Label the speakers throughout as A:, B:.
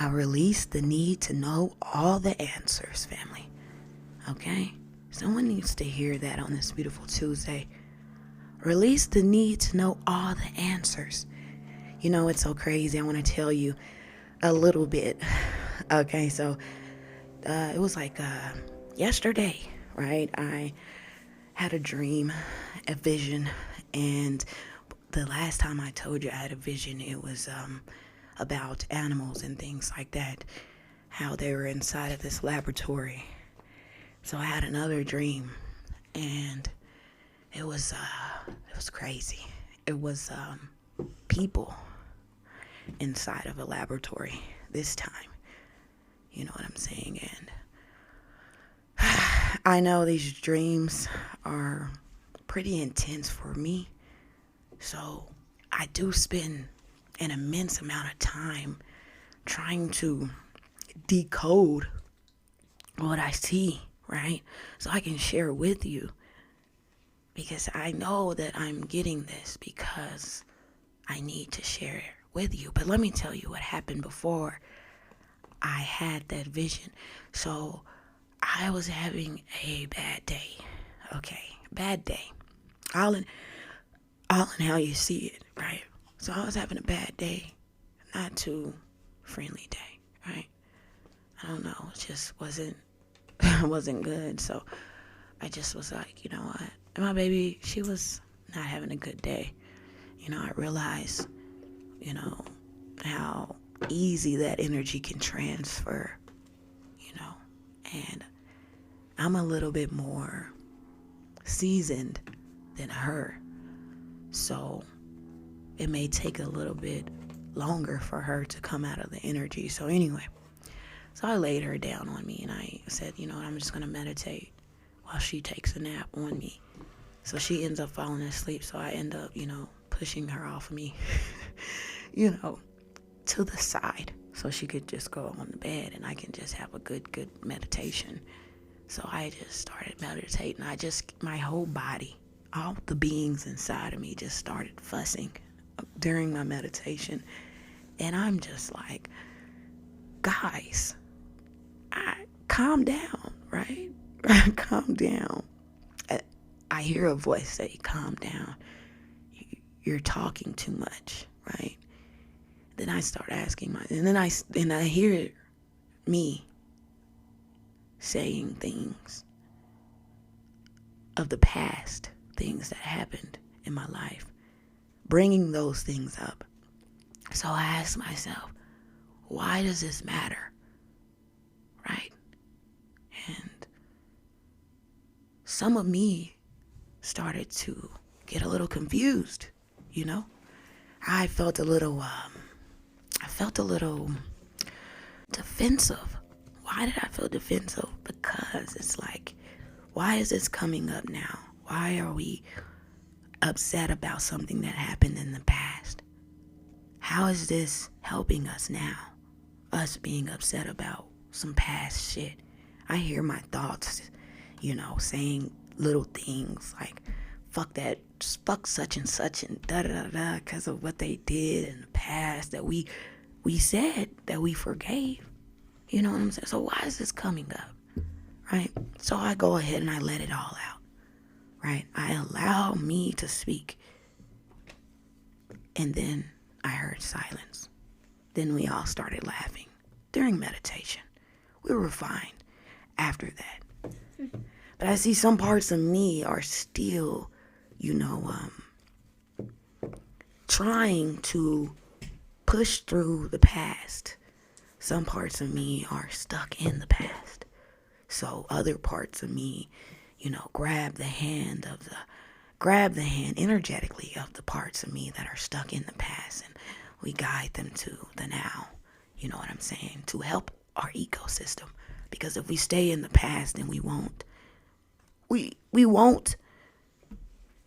A: I release the need to know all the answers, family. Okay? Someone needs to hear that on this beautiful Tuesday. Release the need to know all the answers. You know, it's so crazy. I want to tell you a little bit. Okay, so it was like yesterday, right? I had a dream, a vision, and the last time I told you I had a vision, it was about animals and things like that, how they were inside of this laboratory. So I had another dream, and it was crazy. It was people inside of a laboratory this time. You know what I'm saying? And I know these dreams are pretty intense for me. So I do spend an immense amount of time trying to decode what I see, right? So I can share with you. Because I know that I'm getting this because I need to share it with you. But let me tell you what happened before I had that vision. So I was having a bad day. Okay, bad day. All in how you see it, right? So I was having a bad day. Not too friendly day, right? I don't know. It just wasn't good. So I just was like, you know what? And my baby, she was not having a good day. You know, I realized, you know, how easy that energy can transfer, you know. And I'm a little bit more seasoned than her. So it may take a little bit longer for her to come out of the energy. So anyway, so I laid her down on me and I said, you know what, I'm just going to meditate while she takes a nap on me. So she ends up falling asleep. So I end up, you know, pushing her off of me, you know, to the side. So she could just go on the bed and I can just have a good meditation. So I just started meditating. My whole body, all the beings inside of me just started fussing during my meditation. And I'm just like, guys, calm down, right? Calm down. I hear a voice say, calm down. You're talking too much, right? Then I start asking and I hear me saying things of the past, things that happened in my life, bringing those things up. So I ask myself, why does this matter, right? And some of me started to get a little confused, you know? I felt a little defensive. Why did I feel defensive? Because it's like, why is this coming up now? Why are we upset about something that happened in the past? How is this helping us now? Us being upset about some past shit. I hear my thoughts, you know, saying little things like, fuck that, fuck such and da-da-da-da, because of what they did in the past that we said that we forgave. You know what I'm saying? So why is this coming up, right? So I go ahead and I let it all out, right? I allow me to speak. And then I heard silence. Then we all started laughing during meditation. We were fine after that. But I see some parts of me are still, you know, trying to push through the past. Some parts of me are stuck in the past. So other parts of me, you know, grab the hand energetically of the parts of me that are stuck in the past, and we guide them to the now. You know what I'm saying? To help our ecosystem. Because if we stay in the past, then we won't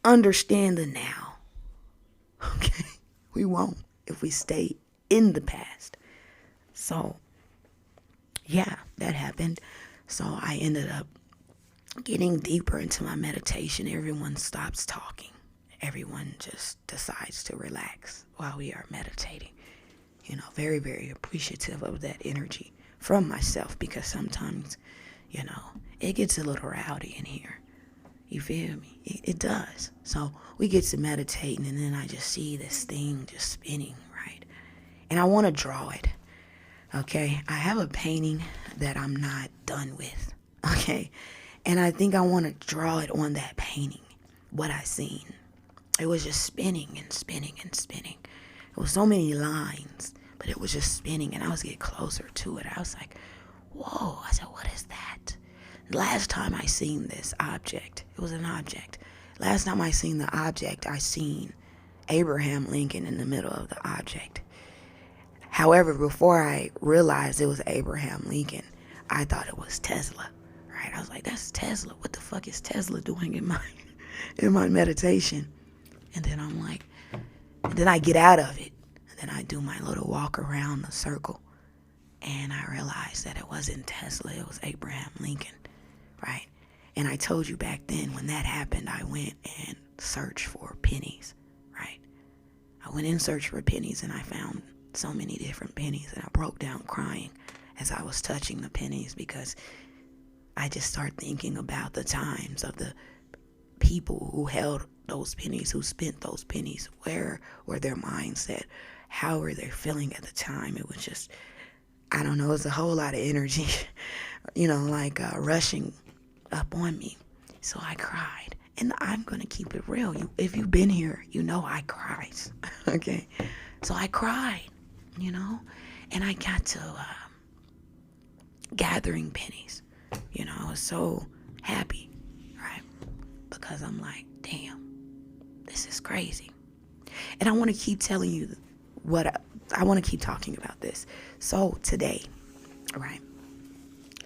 A: understand the now. Okay? We won't if we stay in the past. So, yeah, that happened. So I ended up getting deeper into my meditation. Everyone stops talking. Everyone just decides to relax while we are meditating. very, very appreciative of that energy from myself, because sometimes, it gets a little rowdy in here. You feel me? It does. So we get to meditating, and then I just see this thing just spinning, right? And I want to draw it, okay? I have a painting that I'm not done with, okay? And I think I want to draw it on that painting, what I seen. It was just spinning and spinning and spinning. It was so many lines, but it was just spinning, and I was getting closer to it. I was like, whoa. I said, what is that? Last time I seen this object, it was an object. Last time I seen the object, I seen Abraham Lincoln in the middle of the object. However, before I realized it was Abraham Lincoln, I thought it was Tesla, right? I was like, that's Tesla. What the fuck is Tesla doing in my meditation? And then I'm like, and then I get out of it. And then I do my little walk around the circle. And I realized that it wasn't Tesla, it was Abraham Lincoln, right? And I told you back then, when that happened, I went and searched for pennies, right? I went in search for pennies, and I found so many different pennies, and I broke down crying as I was touching the pennies, because I just started thinking about the times of the people who held those pennies, who spent those pennies. Where were their mindset? How were they feeling at the time? It was just, I don't know, it was a whole lot of energy, rushing up on me. So I cried. And I'm going to keep it real. If you've been here, I cried. Okay? So I cried, and I got to gathering pennies. I was so happy, right? Because I'm like, damn, this is crazy. And I want to keep telling you I want to keep talking about this. So today, right,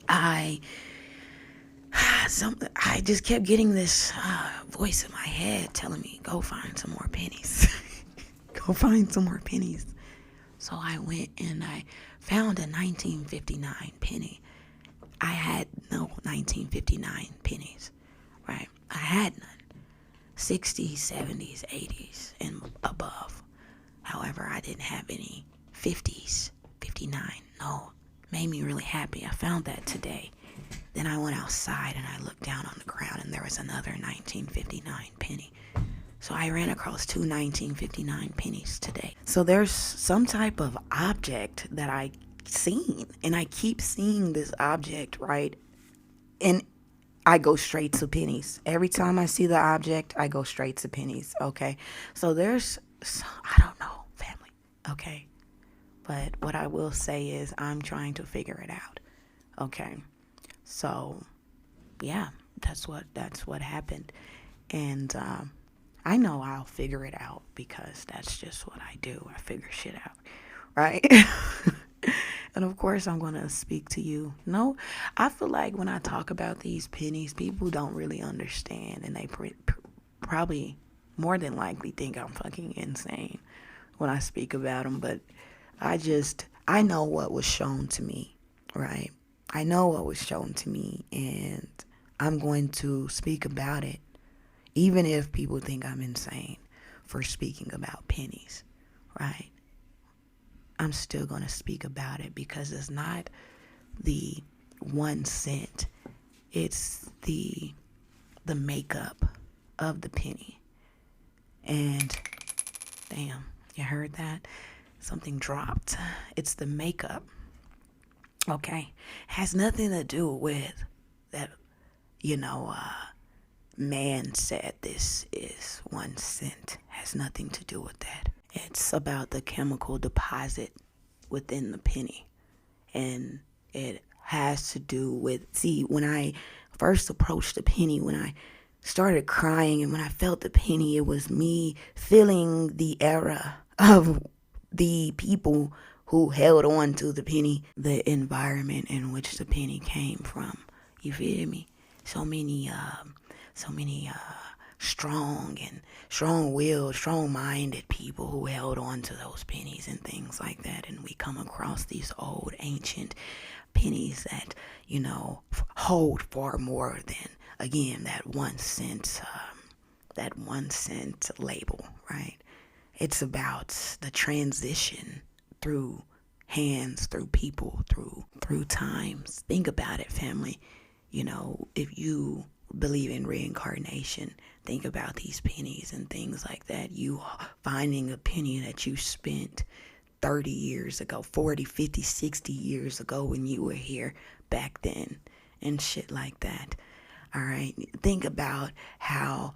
A: I just kept getting this voice in my head telling me, go find some more pennies. Go find some more pennies. So I went and I found a 1959 penny. I had no 1959 pennies, right? I had none. 60s, 70s, 80s, and above. However, I didn't have any 50s, 59. No, made me really happy. I found that today. Then I went outside and I looked down on the ground, and there was another 1959 penny. So I ran across two 1959 pennies today. So there's some type of object that I seen, and I keep seeing this object, right? And I go straight to pennies. Every time I see the object, I go straight to pennies, okay? So I don't know, family, okay? But what I will say is I'm trying to figure it out, okay? So, yeah, that's what happened. And I know I'll figure it out, because that's just what I do. I figure shit out, right? And of course, I'm going to speak to you. No, I feel like when I talk about these pennies, people don't really understand, and they probably more than likely think I'm fucking insane when I speak about them. But I know what was shown to me, right? I know what was shown to me, and I'm going to speak about it, even if people think I'm insane for speaking about pennies, right? I'm still going to speak about it, because it's not the 1 cent. It's the makeup of the penny. And damn, you heard that? Something dropped. It's the makeup. Okay? Has nothing to do with that, man said this is 1 cent. Has nothing to do with that. It's about the chemical deposit within the penny. And it has to do with, when I first approached the penny, when I started crying and when I felt the penny, it was me feeling the era of the people who held on to the penny, the environment in which the penny came from. You feel me? So many strong-willed, strong-minded people who held on to those pennies and things like that. And we come across these old, ancient pennies that, hold far more than, again, that 1 cent, that 1 cent label, right? It's about the transition through hands, through people, through times. Think about it, family. If you believe in reincarnation, think about these pennies and things like that. You finding a penny that you spent 30 years ago, 40, 50, 60 years ago when you were here back then and shit like that. All right. Think about how,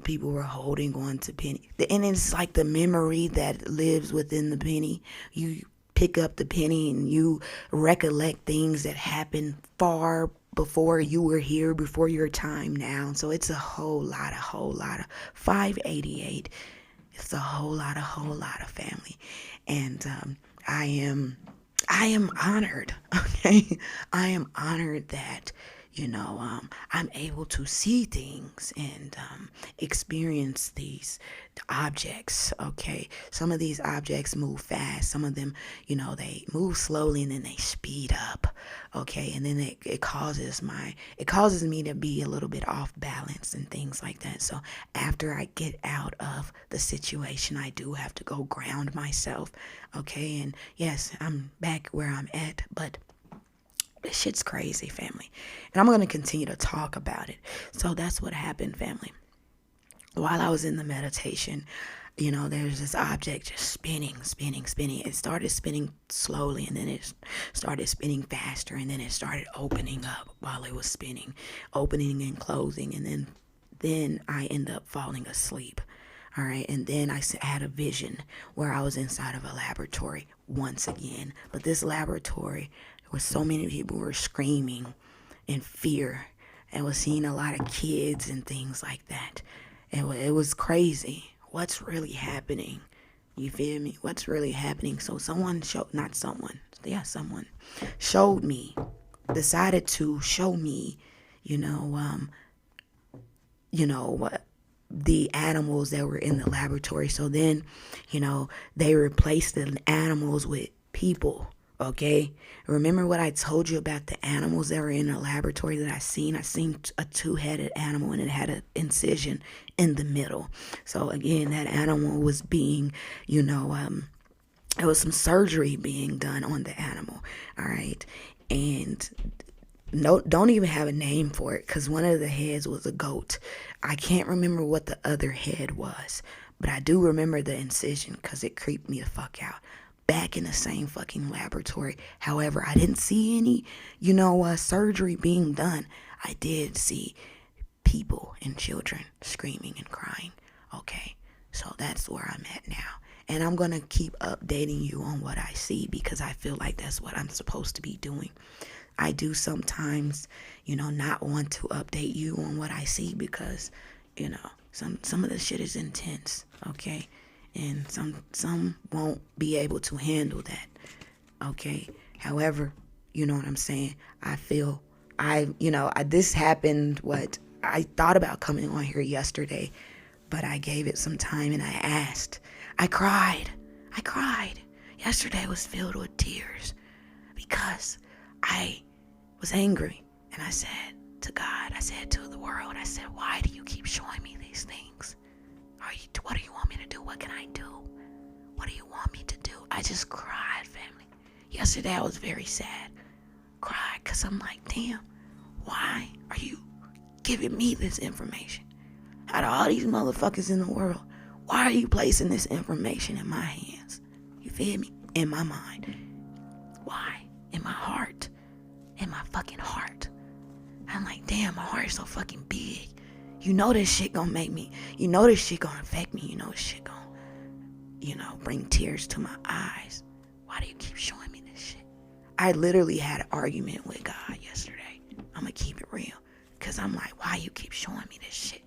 A: people were holding on to penny. And it's like the memory that lives within the penny. You pick up the penny and you recollect things that happened far before you were here, before your time now. So it's a whole lot of 588. It's a whole lot of family. And I am honored. Okay. I am honored that I'm able to see things and experience these objects. Okay, some of these objects move fast. Some of them, they move slowly and then they speed up. Okay, and then it causes me to be a little bit off balance and things like that. So after I get out of the situation, I do have to go ground myself. Okay, and yes, I'm back where I'm at, but this shit's crazy, family. And I'm going to continue to talk about it. So that's what happened, family. While I was in the meditation, there's this object just spinning. It started spinning slowly, and then it started spinning faster, and then it started opening up while it was spinning, opening and closing, and then I end up falling asleep. All right, and then I had a vision where I was inside of a laboratory once again. But this laboratory, where so many people were screaming in fear, and was seeing a lot of kids and things like that. It was crazy. What's really happening? You feel me? What's really happening? So someone showed me, decided to show me, the animals that were in the laboratory. So then, they replaced the animals with people. Okay, remember what I told you about the animals that were in the laboratory that I seen? I seen a two-headed animal, and it had an incision in the middle. So again, that animal was being, it was some surgery being done on the animal. All right, and no, don't even have a name for it, because one of the heads was a goat. I can't remember what the other head was, but I do remember the incision because it creeped me the fuck out. Back in the same fucking laboratory. However, I didn't see any, surgery being done. I did see people and children screaming and crying. Okay, so that's where I'm at now. And I'm going to keep updating you on what I see, because I feel like that's what I'm supposed to be doing. I do sometimes, not want to update you on what I see, because, some of this shit is intense. Okay. And some won't be able to handle that. Okay. However, you know what I'm saying? I feel this happened. I thought about coming on here yesterday, but I gave it some time and I asked. I cried. Yesterday was filled with tears because I was angry, and I said to God, I said to the world, I said, why do you keep showing me these things? What do you want me to do? What can I do? What do you want me to do? I just cried, family. Yesterday I was very sad. Cried because I'm like, damn, why are you giving me this information? Out of all these motherfuckers in the world, why are you placing this information in my hands? You feel me? In my mind. Why? In my heart. In my fucking heart. I'm like, damn, my heart is so fucking big. This shit gonna make me, this shit gonna affect me, this shit gonna, bring tears to my eyes. Why do you keep showing me this shit? I literally had an argument with God yesterday. I'm gonna keep it real. Because I'm like, why you keep showing me this shit?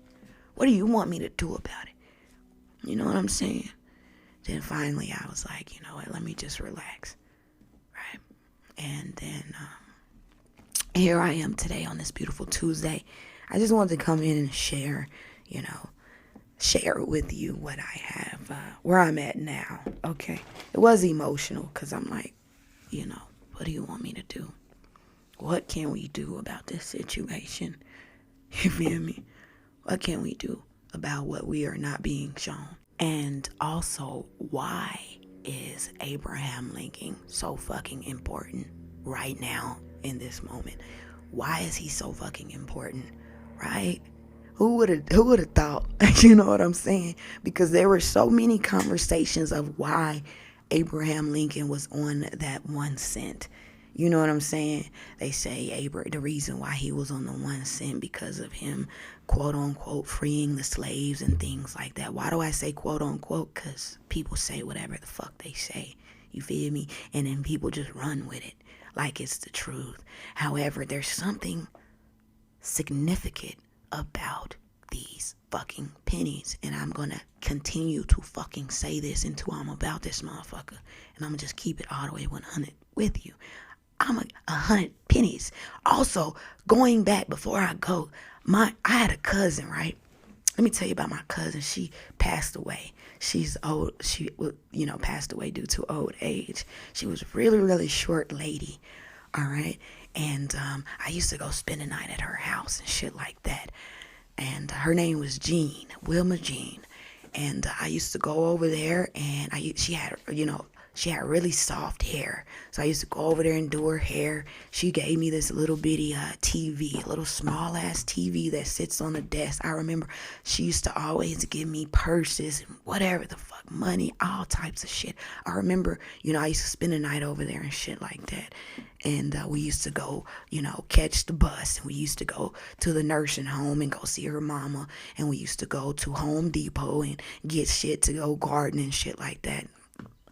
A: What do you want me to do about it? You know what I'm saying? Then finally I was like, you know what, let me just relax. Right? And then here I am today on this beautiful Tuesday. I just wanted to come in and share with you what I have, where I'm at now. Okay. It was emotional because I'm like, what do you want me to do? What can we do about this situation? You feel me? What can we do about what we are not being shown? And also, why is Abraham Lincoln so fucking important right now in this moment? Why is he so fucking important, right? Who would have thought? You know what I'm saying? Because there were so many conversations of why Abraham Lincoln was on that 1 cent. You know what I'm saying? They say the reason why he was on the 1 cent because of him, quote unquote, freeing the slaves and things like that. Why do I say quote unquote? Because people say whatever the fuck they say. You feel me? And then people just run with it like it's the truth. However, there's something significant about these fucking pennies, and I'm gonna continue to fucking say this until I'm about this motherfucker, and I'm gonna just keep it all the way 100 with you. I'm 100 pennies. Also, going back before I go, I had a cousin, right? Let me tell you about my cousin. She passed away. She's old. She, passed away due to old age. She was a really, really short lady. All right. And I used to go spend the night at her house and shit like that. And her name was Jean, Wilma Jean. And I used to go over there, and she had really soft hair. So I used to go over there and do her hair. She gave me this little bitty TV, a little small ass TV that sits on the desk. I remember she used to always give me purses and whatever the fuck, money, all types of shit. I remember, I used to spend the night over there and shit like that. And we used to go, catch the bus. And we used to go to the nursing home and go see her mama. And we used to go to Home Depot and get shit to go garden and shit like that.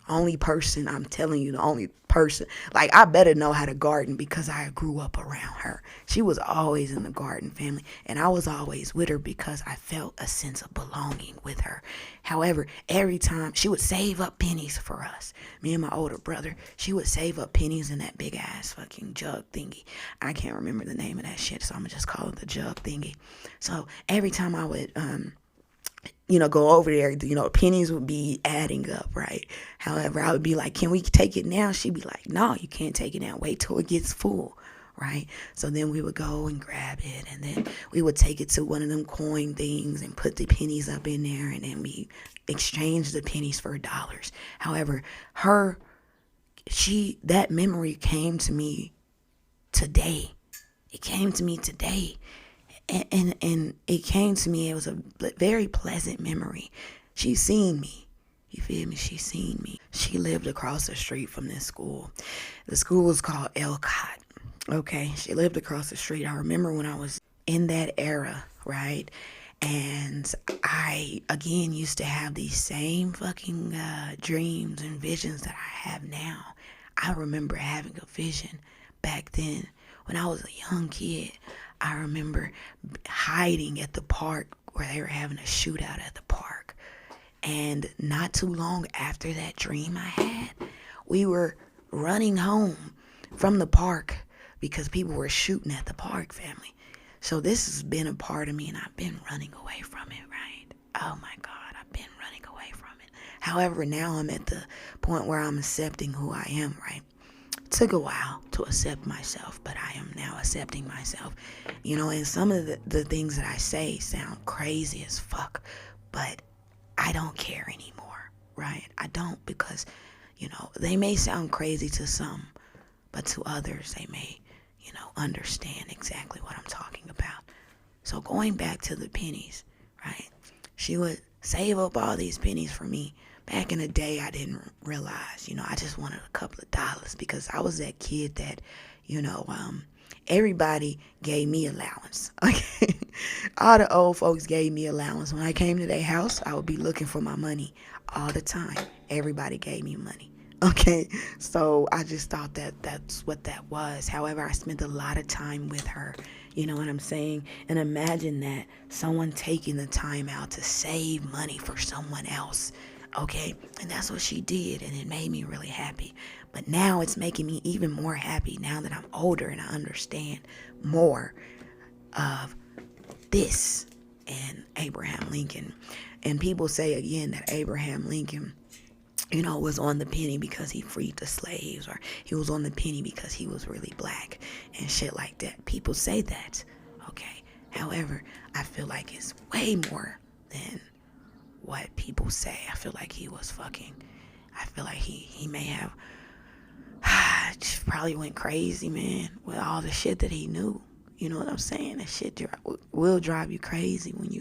A: Only person, I'm telling you, the only person, like, I better know how to garden because I grew up around her. She was always in the garden family, and I was always with her because I felt a sense of belonging with her. However, every time she would save up pennies for us, me and my older brother, she would save up pennies in that big ass fucking jug thingy. I can't remember the name of that shit, so I'm gonna just call it the jug thingy. So every time I would go over there, pennies would be adding up, right? However, I would be like, can we take it now? She'd be like, no, you can't take it now. Wait till it gets full, right? So then we would go and grab it, and then we would take it to one of them coin things and put the pennies up in there, and then we exchange the pennies for dollars. However, that memory came to me today. It came to me today. And it came to me, it was a very pleasant memory. She seen me. You feel me? She seen me. She lived across the street from this school. The school was called Elcott. Okay, she lived across the street. I remember when I was in that era, right? And I, again, used to have these same fucking dreams and visions that I have now. I remember having a vision back then when I was a young kid. I remember hiding at the park where they were having a shootout at the park. And not too long after that dream I had, we were running home from the park because people were shooting at the park, family. So this has been a part of me, and I've been running away from it, right? Oh my God, I've been running away from it. However, now I'm at the point where I'm accepting who I am, right? It took a while to accept myself, but I am now accepting myself. And some of the things that I say sound crazy as fuck, but I don't care anymore, right? I don't, because, they may sound crazy to some, but to others, they may, understand exactly what I'm talking about. So going back to the pennies, right? She would save up all these pennies for me. Back in the day, I didn't realize, I just wanted a couple of dollars because I was that kid that, everybody gave me allowance. Okay, all the old folks gave me allowance. When I came to their house, I would be looking for my money all the time. Everybody gave me money. Okay, so I just thought that that's what that was. However, I spent a lot of time with her. You know what I'm saying? And imagine that, someone taking the time out to save money for someone else. Okay, and that's what she did, and it made me really happy. But now it's making me even more happy now that I'm older and I understand more of this and Abraham Lincoln. And people say again that Abraham Lincoln, was on the penny because he freed the slaves, or he was on the penny because he was really black and shit like that. People say that, okay? However, I feel like it's way more than what people say. I feel like he was fucking, I feel like he may have just probably went crazy, man, with all the shit that he knew. You know what I'm saying? That shit will drive you crazy when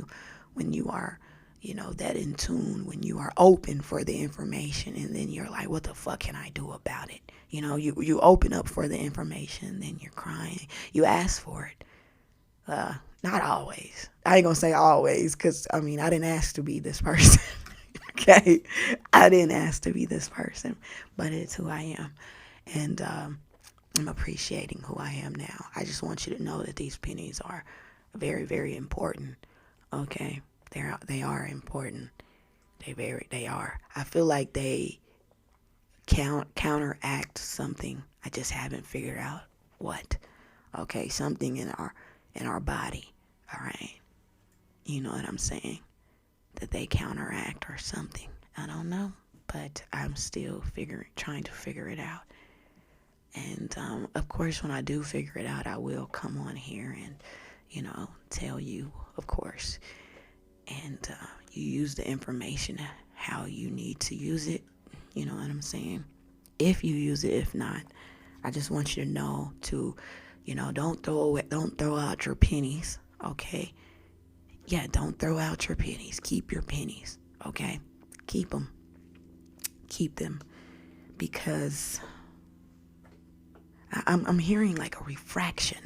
A: you are, that in tune, when you are open for the information, and then you're like, what the fuck can I do about it? You open up for the information, and then you're crying. You ask for it. Not always. I ain't gonna say always, because I didn't ask to be this person. Okay, I didn't ask to be this person, but it's who I am, and I'm appreciating who I am now. I just want you to know that these pennies are very, very important. Okay, they are important. They are. I feel like they counteract something. I just haven't figured out what. Okay, something in our body. All right, you know what I'm saying? That they counteract or something. I don't know, but I'm still trying to figure it out. And of course, when I do figure it out, I will come on here and, tell you, of course. And you use the information how you need to use it. You know what I'm saying? If you use it, if not, I just want you to know to, don't throw out your pennies. Okay? Yeah, don't throw out your pennies. Keep your pennies. Okay? Keep them. Keep them, because I'm hearing like a refraction